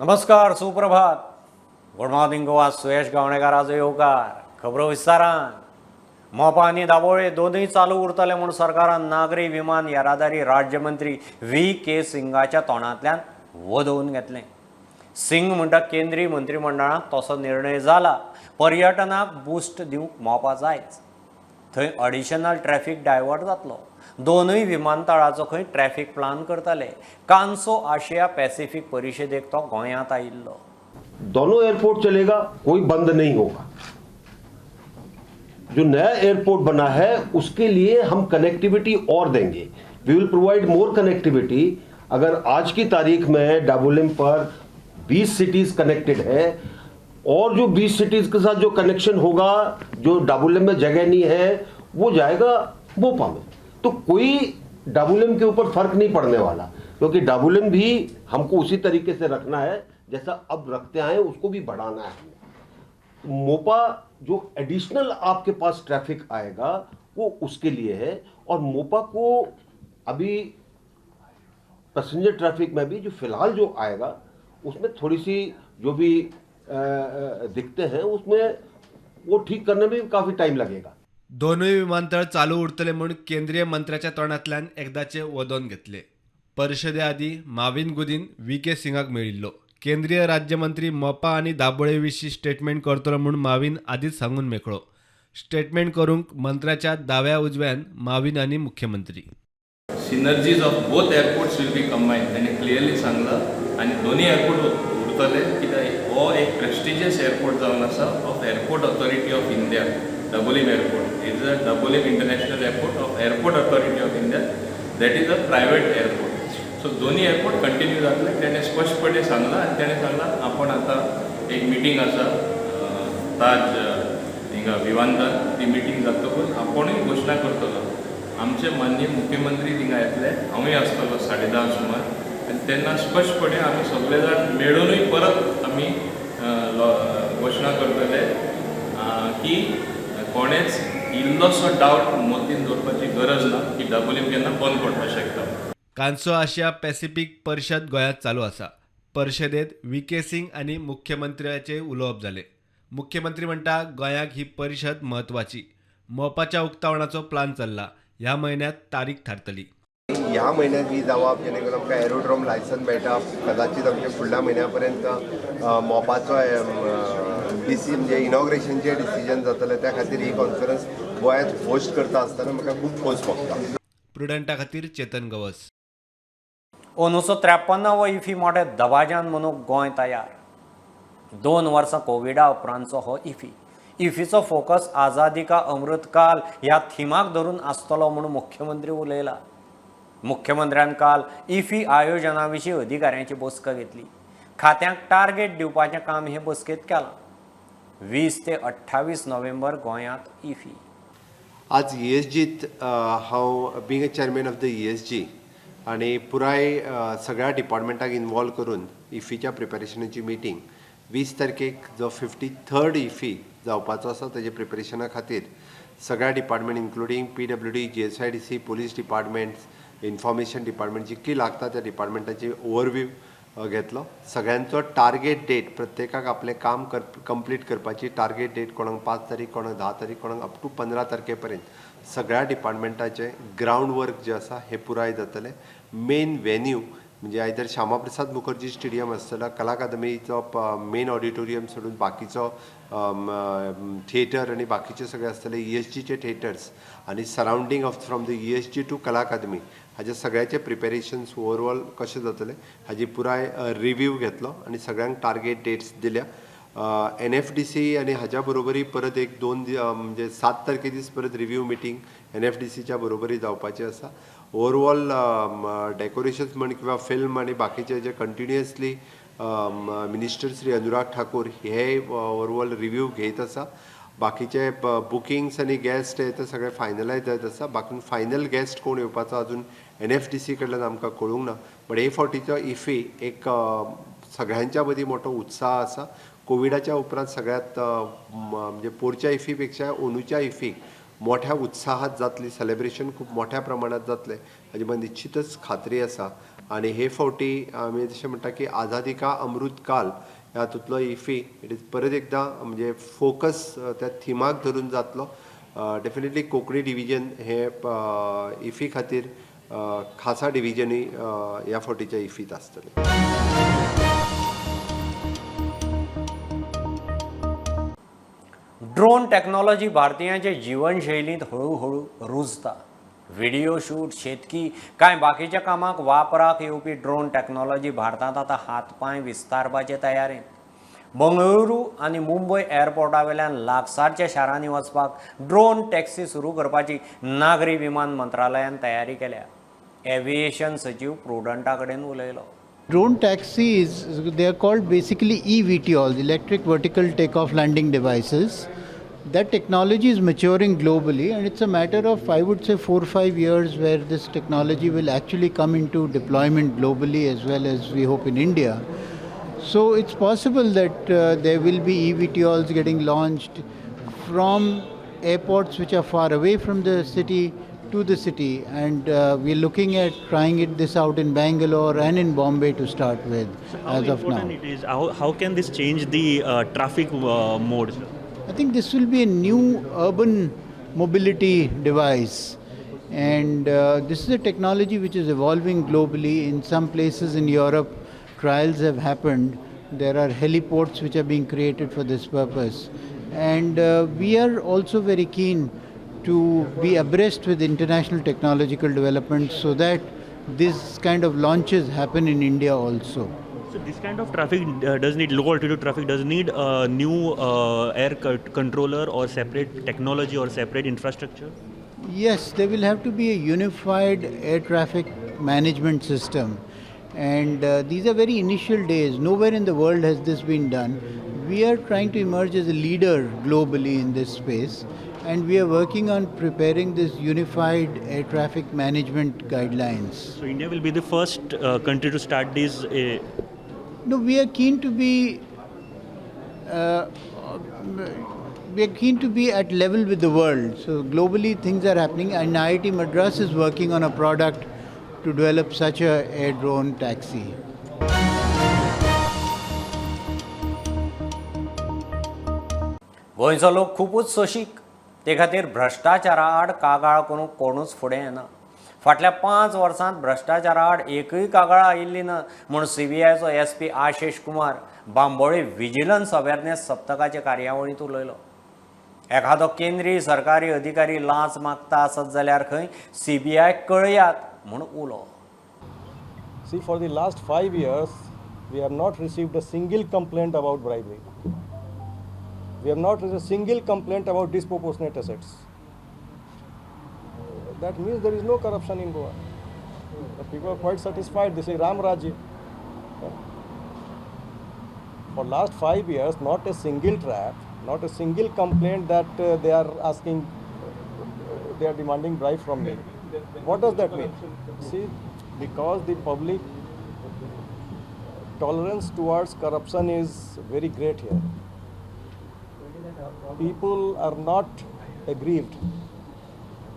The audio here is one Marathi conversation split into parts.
नमस्कार, सुप्रभात. Good morning Goa. सुयश गावणेकाराचो येवकार. खबरो विस्तारान. मोपा आनी दाबोळे दोनूय चालू उरतले म्हूण सरकारान नागरी विमान येरादारी राज्यमंत्री V.K. सिंगाच्या तोंडांतल्यान वदोवन घेतलें. सिंग म्हणटा केंद्रीय मंत्रिमंडळांत तसो निर्णय जाला. पर्यटनाक बूस्ट दिवंक मोपा जायच. थंय एडिशनल ट्रॅफिक डायवर्ट जातलो. दोनूय विमानतळाचो खंय ट्रॅफिक प्लान करतले. कांसो आशिया पॅसिफिक परिशदेक तो गोंयांत आयिल्लो. दोनों एयरपोर्ट चलेगा, कोई बंद नहीं होगा। जो नया एयरपोर्ट बना है उसके लिए हम कनेक्टिविटी और देंगे। We will provide more connectivity. अगर आज की तारीख में डाबोलिम पर 20 सिटीज कनेक्टेड है और जो 20 सिटीज के साथ जो कनेक्शन होगा, जो डाबोलिम में जगह नहीं है वो जाएगा मोपा में। तो कोई डाबोलिम के ऊपर फर्क नहीं पड़ने वाला, क्योंकि डाबोलिम भी हमको उसी तरीके से रखना है जैसा अब रखते आए, उसको भी बढ़ाना है हमने। मोपा जो एडिशनल आपके पास ट्रैफिक आएगा वो उसके लिए है। और मोपा को अभी पैसेंजर ट्रैफिक में भी जो फिलहाल जो आएगा उसमें थोड़ी सी जो भी दिखते हैं उसमें वो ठीक करने में भी काफी टाइम लगेगा। दोनूय विमानतळ चालू उरतले म्हूण केंद्रीय मंत्र्याच्या तोंडांतल्यान एकदाचे वदोवन घेतले. परिशदे आदी माविन गुदीन V.K. सिंगाक मेळिल्लो. केंद्रीय राज्यमंत्री मोपा आनी दाबोळे विशीं स्टेटमेंट करतलो म्हूण माविन आदींच सांगून मेकळो. स्टेटमेंट करूंक मंत्र्याच्या दाव्या उजव्यान माविन आनी मुख्यमंत्री. Synergies of both airports will be combined. ताणें क्लियरली सांगलां आनी दोन्ही एअरपोर्ट उरतले कित्याक हो एक प्रेस्टिजियस एअरपोर्ट जावन आसा of airport authority of India. Dabolim Airport is a Dabolim International Airport of Airport Authority of India. That is a private airport. So दोन्ही एअरपोर्ट कंटिन्यू जातले. त्याने स्पष्टपणे सांगला आणि त्याने सांगला आपण आता एक मिटींग आसा ताज हिंगा विमानतळ. ती मिटींग जातकूच आपणूय घोशणा करतलो. आमचे माननीय मुख्यमंत्री थिंगा येतले, हांवूय आसतलो 10:30 सुमार. आनी तेन्ना स्पष्टपणे आमी सगळे जाण मेळूनय परत आमी घोशणा करतले की कोणेच इल्लोसो डावट मतीन दवरपाची गरज ना की डाबोलिम केन्ना बंद पडपाक शकता. कांसो आशिया पॅसिफिक परिशद गोंयांत चालू आसा. परिशदेंत V.K. सिंग आनी मुख्यमंत्र्याचे उलोवप जाले. मुख्यमंत्री म्हणटा गोंयाक ही परिशद म्हत्वाची. मोपाच्या उक्तावणाचो प्लान चल्ला. ह्या म्हयन्यांत तारीख थारतली. ह्या म्हयन्यात ही जावप जेणे करून आमकां एरोड्रोम लायसन मेळटा. कदाचित आमच्या फुडल्या म्हयन्या पर्यंत मोपाचो म्हणजे इनॉग्रेशनचे डिसिजन जातले. त्या खातीर ही कॉन्फरन्स गोंयांत होस्ट करता आसतना म्हाका खूब खोस भोगता. प्रुडंटा खातीर चेतन गवस. 1953 इफी मोठे दबाज्यान मनूंक गोंय तयार. 2 वर्सां कोविडा उपरांतचो हो इफी. इफीचो फोकस आझादी का अमृतकाल ह्या थिमाक धरून आसतलो म्हूण मुख्यमंत्री उलयला. मुख्यमंत्र्यान काल इफी आयोजना विशीं अधिकाऱ्यांची बसका घेतली. खात्यांक टार्गेट दिवपाचें काम हे बसकेंत केलां. 20 ते 28 नोव्हेंबर गोंयांत इफी. आज ESGत हांव being a chairman of the ESG आनी पुराय सगळ्या डिपार्टमेंटाक इन्वॉल्व करून इफीच्या प्रिपॅरेशनाची मिटींग 20 तारखेक जो 53rd इफी जावपाचो आसा तेजे प्रिपॅरेशना खातीर सगळ्या department including PWD, GSIDC, police departments, information department जितकी लागता त्या डिपार्टमेंटाची ओवरव्यू घेतलो. सगळ्यांचो टार्गेट डेट प्रत्येकाक आपलें काम कंप्लीट करपाची टार्गेट डेट कोणाक 5 तारीख, कोणाक 10 तारीख, कोणाक अप टू 15 तारखे पर्यंत सगळ्या डिपार्टमेंटाचे ग्राउंड वर्क जे आसा हे पुराय जातले. मेन वेन्यू म्हणजे आयदर श्यामा प्रसाद मुखर्जी स्टेडियम आसतलो, कला अकादमीचो मेन ऑडिटोरियम सोडून बाकीचो थिएटर आनी बाकीचे सगळे आसतले ESGचे थिएटर्स आनी surrounding of from the ESG to Kala Akademi हाजे सगळ्याचे प्रिपॅरेशन्स ओवरऑल कशें जातले हाजी पुराय रिव्यू घेतलो आनी सगळ्यांक टार्गेट डेट्स दिल्या. NFDC आनी हाज्या बरोबरी परत एक 2 म्हणजे 7 तारखे दीस परत रिव्यू मिटींग NFDCच्या बरोबरी जावपाची आसा. ओवरऑल डेकोरेशन्स म्हण किंवा फिल्म आनी बाकीचे जे कंटिन्युअसली मिनिस्टर श्री अनुराग ठाकूर हे ओवरऑल रिव्यू घेत आसा. बाकीचे बुकिंग्स आनी गेस्ट हे ते सगळे फायनलायज जायत आसा. बाकी फायनल गेस्ट कोण येवपाचो अजून NFDC कडल्यान आमकां कळूंक ना. बट हे फावटीचो इफी एक सगळ्यांच्या मदीं मोठो उत्साह आसा. कोविडाच्या उपरांत सगळ्यात म्हणजे पोरच्या इफी पेक्षा अंदूच्या इफीक मोठ्या उत्साहात जातली सेलिब्रेशन खूब मोठ्या प्रमाणात जातले हाजी म्हाका निश्चितच खात्री आसा. आणि हे फावटी आमी जशें म्हणटा की आझादी का अमृत काल हातूंतलो इफी इट इज परत एकदां म्हणजे फोकस त्या थिमाक धरून जातलो. डेफिनेटली कोंकणी डिविजन हे इफी खातीर खासा डिविजनूय ह्या फावटीच्या इफीत आसतलें. ड्रोन टॅक्नॉलॉजी भारतीयांच्या जीवनशैलींत हळूहळू रुजता. व्हिडिओ शूट, शेतकी कांय बाकीच्या कामाक वापराक येवपी ड्रोन टॅक्नॉलॉजी भारतांत आतां हातपांय विस्तारपाचे तयारेंत. बंगळुरू आनी मुंबय एअरपोर्टा वयल्यान लागसारच्या शारांनी वचपाक ड्रोन टॅक्सी सुरू करपाची नागरी विमान मंत्रालयान तयारी केल्या. एव्हिएशन सचिव प्रुडंटा कडेन उलयलो. Drone taxis, they are called basically eVTOLs, electric vertical takeoff landing devices. That technology is maturing globally, and it's a matter of, I would say, 4 or 5 years where this technology will actually come into deployment globally as well as we hope in India. So it's possible that there will be eVTOLs getting launched from airports which are far away from the city to the city, and we're looking at trying this out in Bangalore and in Bombay to start with. So how as of now, important it is? How can this change the traffic mode? I think this will be a new urban mobility device, and this is a technology which is evolving globally. In some places in Europe, trials have happened. There are heliports which are being created for this purpose, and we are also very keen to be abreast with international technological developments so that this kind of launches happen in India also. So this kind of traffic does need low altitude traffic does need a new air controller or separate technology or separate infrastructure? Yes, there will have to be a unified air traffic management system, and these are very initial days. Nowhere in the world has this been done. We are trying to emerge as a leader globally in this space, and we are working on preparing this unified air traffic management guidelines. So India will be the first country to start this. No, we are keen to be at level with the world. So globally things are happening, and IIT Madras is working on a product to develop such a air drone taxi. गोंयचो लोक खूबच सोशीक, ते खातीर भ्रश्टाचारा आड कागाळ करूंक कोणूच फुडें येना. फाटल्या 5 वर्सांत भ्रश्टाचारा आड एकूय कागाळ आयिल्ली ना म्हूण CBIचो SP Ashish Kumar Bambolim vigilance awareness सप्तकाचे कार्यावळींत उलयलो. एखादो केंद्रीय सरकारी अधिकारी लांच मागता आसत जाल्यार खंय CBI कळयात म्हूण उलो. See, for the last 5 years, we have not received a single complaint about bribery. We have not received a single complaint about disproportionate assets. That means there is no corruption in Goa. The people are quite satisfied. They say Ram Rajya. For last 5 years, not a single trap, not a single complaint that they are asking, they are demanding bribe from me. What does that mean? See, because the public tolerance towards corruption is very great here. People are not aggrieved.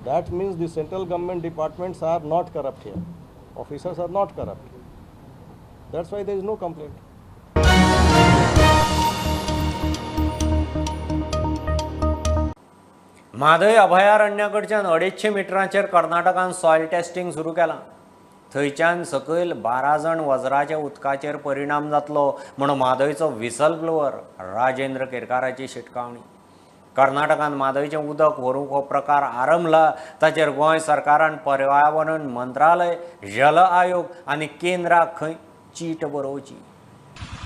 That means the central government departments are not corrupt here. Officers are not corrupt. That's why there is no complaint. Mhadei अभयारण्याकडच्यान 250 मिटरांचेर कर्नाटकान सॉयल टेस्टिंग सुरू केलां. थंयच्यान सकयल 12 जण वज्राच्या उदकाचेर परिणाम जातलो म्हूण म्हादयचो व्हिसल ब्लोवर राजेंद्र केरकाराची शिटकावणी. कर्नाटकान म्हादयचें उदक व्हरूंक हो प्रकार आरंभला ताचेर गोंय सरकारान पर्यावरण मंत्रालय, जल आयोग आनी केंद्राक खंय चीट बरोवची.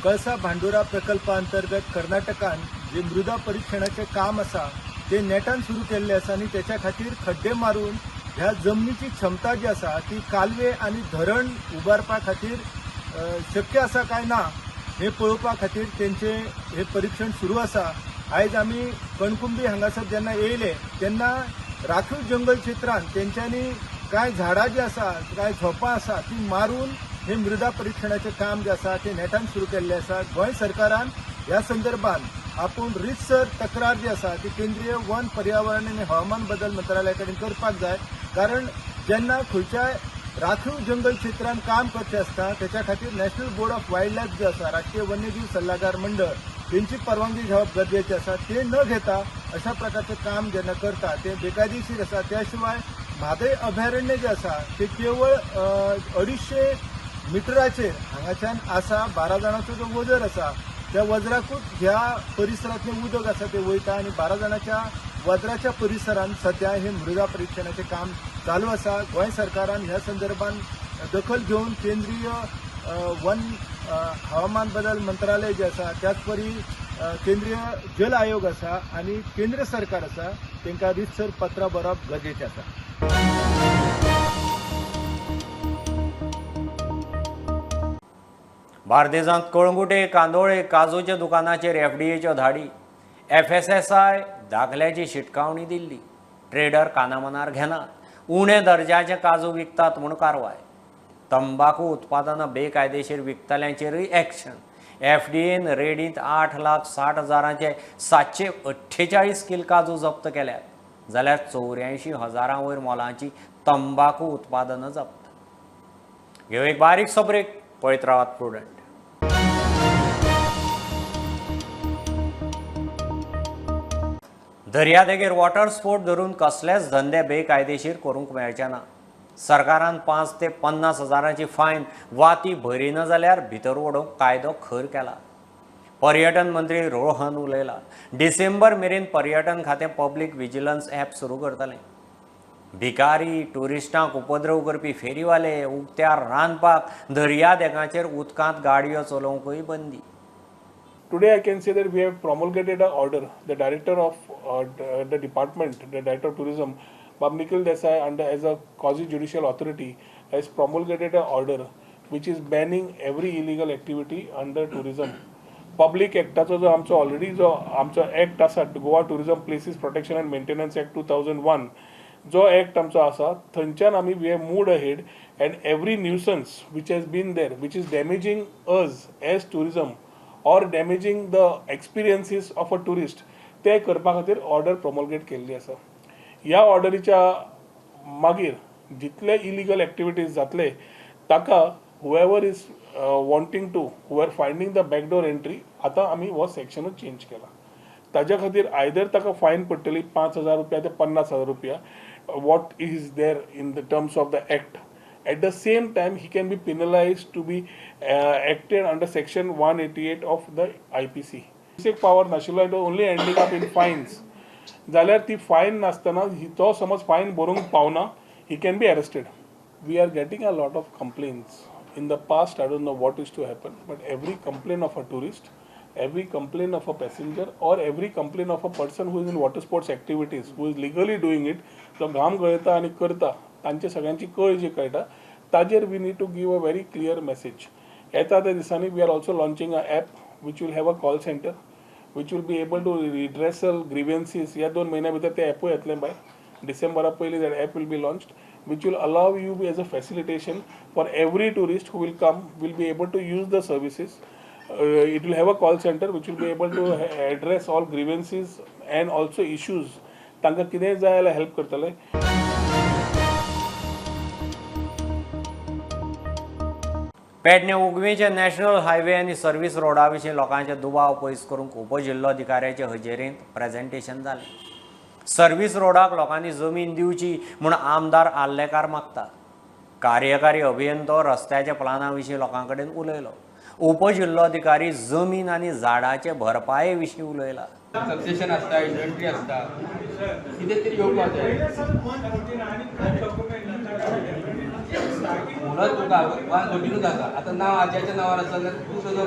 कळसा भांडुरा प्रकल्पा अंतर्गत कर्नाटकान जे मृदा परीक्षणाचे काम आसा ते नेटान सुरू केल्ले आसा आनी त्याच्या खातीर खड्डे मारून ह्या जमनीची क्षमता जी आसा ती कालवे आनी धरण उबारपा खातीर शक्य आसा काय ना हे पळोवपा खातीर तेंचे हे परीक्षण सुरू आसा. आयज आमी कणकुंबी हांगासर जेन्ना येयले तेन्ना राखीव जंगल क्षेत्रांत तेंच्यांनी कांय झाडां जी आसा, कांय झोपां आसा ती मारून हे मृदा परीक्षणाचे काम जे आसा ते नेटान सुरू केल्ले आसा. गोंय सरकारान ह्या संदर्भात आपूण रितसर तक्रार जी आसा ती केंद्रीय वन, पर्यावरण आनी हवामान बदल मंत्रालया कडेन करपाक जाय. कारण जेन्ना खंयच्याय राखीव जंगल क्षेत्रांत काम करचें आसता त्याच्या खातीर national board of wild life जे आसा राष्ट्रीय वन्यजीव सल्लागार मंडळ त्यांची परवानगी घेवप गरजेचें आसा. ते न घेता अशा प्रकारचे काम जेन्ना करता ते बेकायदेशीर आसा. त्या शिवाय म्हादय अभयारण्य जे आसा ते केवळ 250 मिटराचेर हांगाच्यान आसा. 12 जाणांचो जो वजर आसा त्या वजराकूच ह्या परिसरांतलें उदक आसा ते वयता आनी 12 जाणांच्या वजराच्या परिसरांत सध्या हे मृदा परीक्षणाचें काम चालू आसा. गोंय सरकारान ह्या संदर्भात दखल घेवन केंद्रीय वन हवामान बदल मंत्रालय जे आसा त्याचपरी केंद्रीय जल आयोग आसा आनी केंद्र सरकार आसा तांकां रितसर पत्रां बरोवप गरजेचें आसा. बार्देजांत कळंगुटे कांदोळे काजूच्या दुकानाचेर एफडीएच्यो धाडी. FSSI दाखल्याची शिटकावणी दिल्ली. ट्रेडर कानामनार घेनात. उणे दर्जाचे काजू विकतात म्हूण कारवाय. तंबाखू उत्पादनां बेकायदेशीर विकतल्यांचेरूय एक्शन. FDAन रेडींत 8,60,000चे 748 किल काजू जप्त केल्यात जाल्यार 84,000 वयर मोलाची तंबाखू उत्पादनां जप्त. घेऊ एक बारीकसो ब्रेक. पळयत रावात प्रुडंट. दर्यादेगेर वॉटर स्पोर्ट धरून कसलेच धंदे बेकायदेशीर करूंक मेळचे ना. सरकारान 5 ते 50,000ची फायन वा ती भरिना जाल्यार भितर ओडूंक कायदो खर केला. पर्यटन मंत्री रोहन उलयला. डिसेंबर मेरेन पर्यटन खातें पब्लीक विजिलन्स ॲप सुरू करतलें. भिकारी ट्युरिस्टांक उपद्रव करपी फेरीवाले उक्त्यार रांदपाक दर्यादेगाचेर उदकांत गाडयो चलोवंकूय बंदी. Today I can say that we have promulgated an order. The director of the department, the director of tourism, Bob Nikhil Desai, as a quasi-judicial authority, has promulgated an order which is banning every illegal activity under tourism. Public Actaचो जो आमचो ऑलरेडी जो आमचो एक्ट आसा Goa tourism places protection and maintenance act 2001 जो एक्ट आमचो आसा थंयच्यान आमी we have moved ahead and every nuisance which has been there which is damaging us as tourism or damaging the experiences of a tourist ते करपा खातीर ऑर्डर प्रोमोलगेट केल्ली आसा. ह्या ऑर्डरीच्या मागीर जितले इलिगल एक्टिविटीज जातले ताका whoever is wanting to who are finding the backdoor entry आतां आमी हो सेक्शनूच चेंज केला. ताज्या खातीर आयदर ताका फायन पडटली 5,000 रुपया ते 50,000 रुपया what is there in the terms of the act. At the same time, he can be penalized to be acted under section 188 of the IPC. Basic power national it was only ending up in fines. जाल्यार ती फायन नासतना तो समज फायन भरूंक पावना he can be arrested. We are getting a lot of complaints. In the past, I don't know what is to happen, but every complaint of a tourist, every complaint of a passenger, or every complaint of a person who is in water sports activities, who is legally doing it, जो घाम गळता आनी करता तांचे सगळ्यांची कळ जी कळटा ताजेर we need to give a very clear message. येता त्या दिसांनी we are also launching a app which will have a call centre which will be able to redressal grievances. ह्या 2 महिन्या भितर ते ॲपूय येतलें बाय डिसेंबरा पयलीं that app will be launched which will allow you as a facilitation for every tourist who will come will be able to use the services. It will have a call center which will be able to address all grievances and also issues. तांकां कितेंय जाय जाल्यार हेल्प करतले. पेडणे उगवेचे नॅशनल हायवे आनी सर्व्हिस रोडा विशीं लोकांचे दुबाव पयस करूंक उपजिल्लोधिकाऱ्याचे हजेरेंत प्रेझेंटेशन जालें. सर्व्हिस रोडाक लोकांनी जमीन दिवची म्हूण आमदार आल्लेकार मागता. कार्यकारी अभियंतो रस्त्याच्या प्लाना विशीं लोकां कडेन उलयलो. उपजिल्लोधिकारी जमीन आनी झाडाचे भरपाये विशीं उलयला. सक्सेशन आसता इन्व्हेंटरी आसता कितें तरी येवपाक जाय म्हणून तुका वन कंटिन्यू जाता. आतां नांव आज्याच्या नांवार आसा जाल्यार तूं ताजो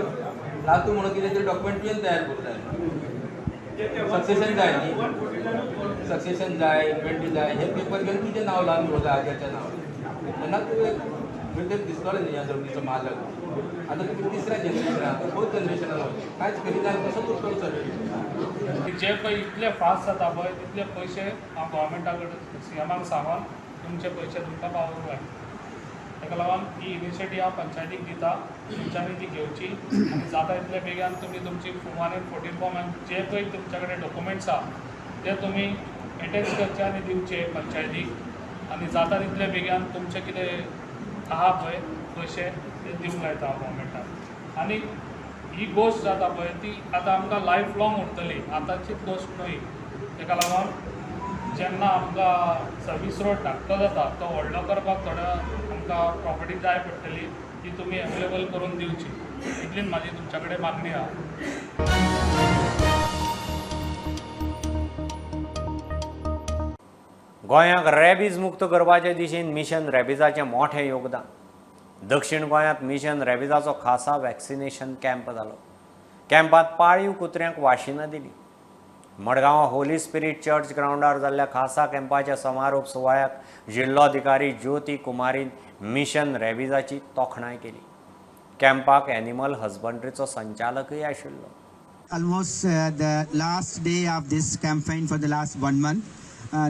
लातू म्हणून कितें तरी डॉक्युमेंट तुवें तयार करता. सक्सेशन जाय न्ही सक्सेशन जाय इन्व्हेंटरी जाय हे पेपर घेवन तुजें नांव लावन घेवता आज्याच्या नांवार तेन्ना तुवें म्हणजे दिसतलें न्ही ह्या जमनीचो मालक. आतां तुमी तिसऱ्या जनरेशनाक 4th जनरेशनाक कांयच करिना कसो करतलो सर. जे पळय इतले फास्ट जाता पळय तितले पयशे हांव गोवोरमेंटा कडेन CMाक सांगून तुमचे पयशे तुमकां पावोवंक जाय. ताका लागून ही इनिशिएटीव हांव पंचायतीक दिता तुमच्यांनी ती घेवची आनी जाता तितले बेगीन तुमी तुमची फॉर्म 14 फॉर्म जे पळय तुमच्या कडेन डॉक्युमेंट्स आसा ते तुमी एटेच करचे आनी दिवचे पंचायतीक. आनी जाता तितले बेगीन तुमचें कितें आहा पळय पयशे ते दिवंक लायता गव्हर्मेंटाक आनी ही गोश्ट जाता पळय ती आतां आमकां लायफ लाँग उरतली आतांचीच गोश्ट न्हय ताका लागून जेन्ना आमकां सर्वीस रोड धाकटो जाता तो व्हडलो करपाक थोडो आमकां प्रॉपर्टी जाय पडटली ती तुमी अवेलेबल करून दिवची इतलीच म्हाजी तुमच्या कडेन मागणी आहा. गोंयाक रॅबीज मुक्त करपाचे दिशेन मिशन रॅबिजाचें मोठें योगदान. दक्षिण गोंयांत मिशन रॅबिजाचो खासा वॅक्सिनेशन कॅम्प जालो. कॅम्पात पाळीव कुत्र्यांक वाशिनां दिली. मडगांव होली स्पिरीट चर्च ग्राउंडार जाल्ल्या खासा कॅम्पाच्या समारोप सुवाळ्याक जिल्लोधिकारी ज्योती कुमारीन मिशन रॅबिजाची तोखणाय केली. कॅम्पाक एनिमल हजबंड्रीचो संचालकय आशिल्लो. Almost the last day of this campaign for the last 1 month.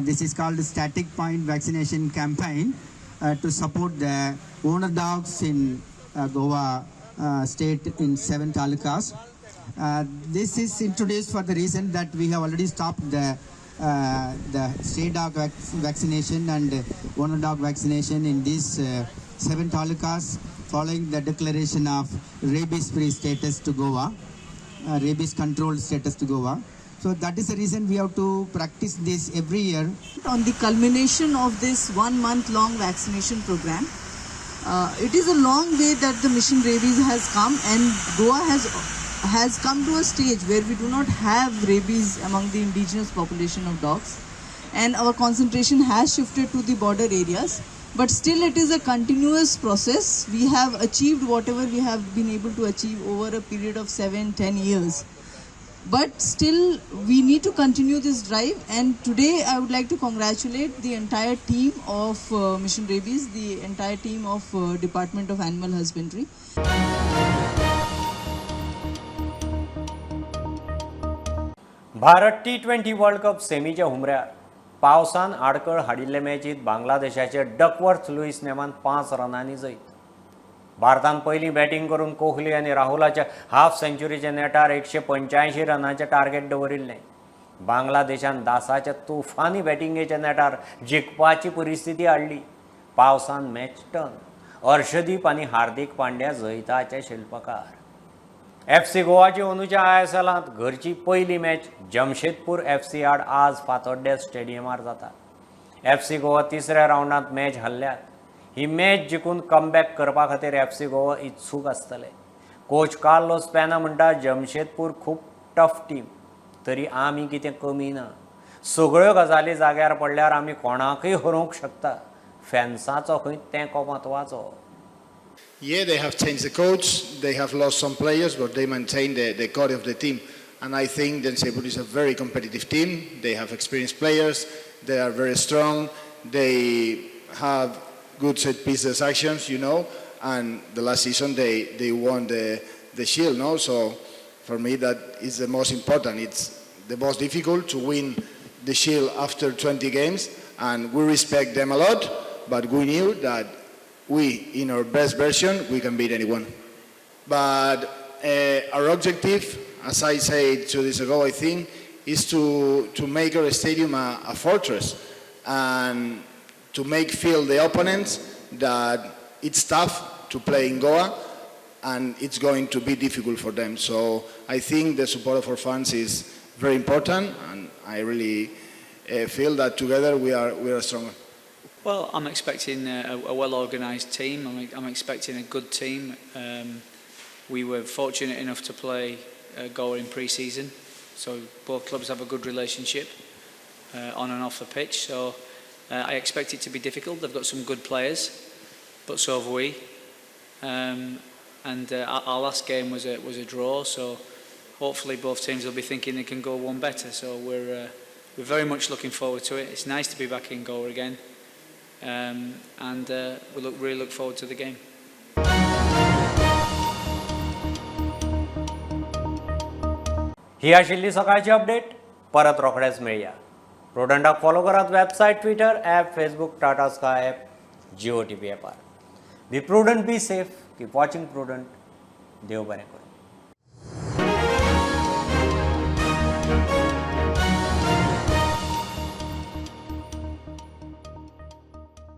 This is called the Static Point Vaccination Campaign to support the owner dogs in Goa state in 7 talukas. This is introduced for the reason that we have already stopped the stray dog vaccination and owner dog vaccination in these 7 talukas following the declaration of rabies-free status to Goa, rabies controlled status to Goa. So that is the reason we have to practice this every year. On the culmination of this 1 month long vaccination program, it is a long way that the Mission Rabies has come, and Goa has come to a stage where we do not have rabies among the indigenous population of dogs, and our concentration has shifted to the border areas, but still it is a continuous process. We have achieved whatever we have been able to achieve over a period of 7-10 years. But still we need to continue this drive, and today I would like to congratulate the entire team of Mission Rabies, the entire team of Department of Animal Husbandry. Bharat T20 world cup सेमीच्या हुमऱ्यार पावसान आडकळ हाडिल्ले मॅचीत बांगलादेशाचे डकवर्थ लुईस नेमान 5 रनांनी जैत. भारतान पयलीं बॅटिंग करून कोहली आनी राहुलाच्या हाफ सेंच्युरीच्या नेटार 185 रनांचें टार्गेट दवरिल्लें. बांगलादेशान दासाच्या तुफानी बॅटिंगेच्या नेटार जिखपाची परिस्थिती हाडली. पावसान मॅच टर्न. अर्शदीप आनी हार्दिक पांड्या जैताचे शिल्पकार. FC गोवाची अंदूच्या ISLांत घरची पयली मॅच जमशेदपूर FC आड आज फातोड्डे स्टेडियमार जाता. FC गोवा तिसऱ्या रावंडांत मॅच हरल्यात. ही मॅच जिखून कमबॅक करपा खातीर FC गोवा इत्सूक आसतले. कोच कार्लोस पेना म्हणटा जमशेदपूर खूब टफ टीम, तरी आमी कितें कमी ना. सगळ्यो गजाली जाग्यार पडल्यार आमी कोणाकय हरोवंक शकता. फॅन्साचो खंय तेंको म्हत्वाचो. Yeah, they have changed the coach, they have lost some players, but they maintain the core of the team. And I think Jemshedpur is a very competitive team. They have experienced players, they are very strong, they have good set pieces actions, you know, and the last season they won the shield, no? So for me that is the most important. It's the most difficult to win the shield after 20 games, and we respect them a lot, but we knew that we, in our best version, we can beat anyone. But our objective, as I said 2 days ago, I think, is to make our stadium a fortress, and to make feel the opponents that it's tough to play in Goa and it's going to be difficult for them. So I think the support of our fans is very important, and I really feel that together we are stronger. Well, I'm expecting a well-organised team. I'm expecting a good team. We were fortunate enough to play Goa in pre-season, so both clubs have a good relationship on and off the pitch. So I expect it to be difficult. They've got some good players, but so have we. And our last game was a draw, so hopefully both teams will be thinking they can go one better. So we're very much looking forward to it. It's nice to be back in Goa again, and we really look forward to the game. ही आशिल्ली सकाळची अपडेट. परत रोखडेच मेळया. प्रुडंटाक फॉलो करात website, Twitter, app, Facebook, Tata Sky app, GOTV ॲपार. Be Prudent, be safe, keep watching Prudent. देव बरें करूं.